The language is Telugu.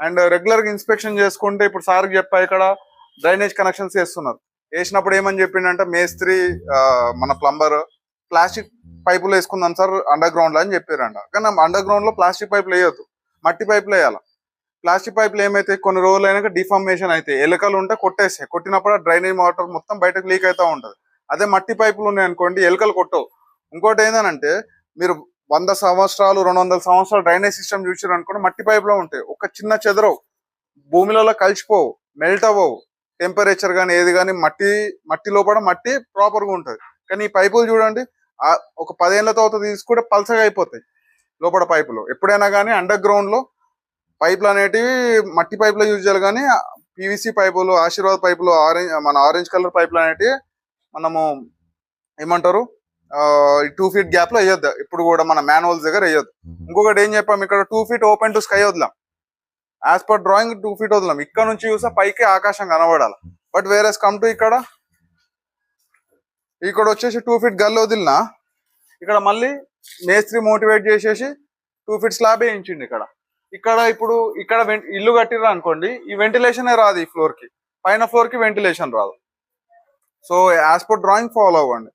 అండ్ రెగ్యులర్ గా ఇన్స్పెక్షన్ చేసుకుంటే ఇప్పుడు సార్ చెప్పా ఇక్కడ డ్రైనేజ్ కనెక్షన్స్ వేస్తున్నారు. వేసినప్పుడు ఏమని చెప్పిండంటే మేస్త్రి మన ప్లంబర్ ప్లాస్టిక్ పైపులు వేసుకుందాం సార్ అండర్ గ్రౌండ్ లో అని చెప్పారంట. కానీ అండర్ గ్రౌండ్ లో ప్లాస్టిక్ పైపులు వేయొద్దు, మట్టి పైపులు వేయాలి. ప్లాస్టిక్ పైపులు ఏమైతే కొన్ని రోజులు అయినాక డిఫార్మేషన్ అయితే ఎలుకలు ఉంటే కొట్టేస్తాయి, కొట్టినప్పుడు డ్రైనేజ్ వాటర్ మొత్తం బయటకు లీక్ అవుతూ ఉంటది. అదే మట్టి పైపులు ఉన్నాయి అనుకోండి ఎలుకలు కొట్టవు. ఇంకోటి ఏంటంటే మీరు 100 సంవత్సరాలు 200 సంవత్సరాలు డ్రైనేజ్ సిస్టమ్ చూసారు అనుకోండి మట్టి పైపులో ఉంటాయి, ఒక చిన్న చెదరవు, భూమిలో కలిసిపోవు, మెల్ట్ అవ్వవు. టెంపరేచర్ కానీ ఏది కానీ మట్టి లోపల మట్టి ప్రాపర్ గా ఉంటది. కానీ ఈ పైపులు చూడండి ఒక 10 ఏళ్ల తర్వాత తీసుకుంటే పల్సగా అయిపోతాయి లోపల పైపులు. ఎప్పుడైనా కానీ అండర్ గ్రౌండ్ లో పైపులు అనేటివి మట్టి పైపులో యూజ్ చేయాలి, కానీ పీవీసీ పైపులు, ఆశీర్వాద్ పైపులు, ఆరెంజ్ కలర్ పైపులు అనేటివి మనము ఏమంటారు 2 feet గ్యాప్ లో వేయొద్దు, ఇప్పుడు కూడా మన మ్యాన్హోల్స్ దగ్గర వేయొద్దు. ఇంకొకటి ఏం చెప్పాము, ఇక్కడ 2 feet ఓపెన్ టు స్కై వదిలాం. యాజ్ పర్ డ్రాయింగ్ 2 feet వదిలాం. ఇక్కడ నుంచి చూసా పైకి ఆకాశం కనబడాలి. బట్ వేరేస్ కమ్ టు ఇక్కడ వచ్చేసి 2 feet గల్లు వదిలినా, ఇక్కడ మళ్ళీ మేస్త్రి మోటివేట్ చేసేసి 2 feet స్లాబ్ వేయించిండు. ఇక్కడ ఇప్పుడు ఇక్కడ ఇల్లు కట్టిరా అనుకోండి, ఈ వెంటిలేషన్ రాదు, ఈ ఫ్లోర్ కి పైన ఫ్లోర్ కి వెంటిలేషన్ రాదు. So as per drawing follow అవ్వండి.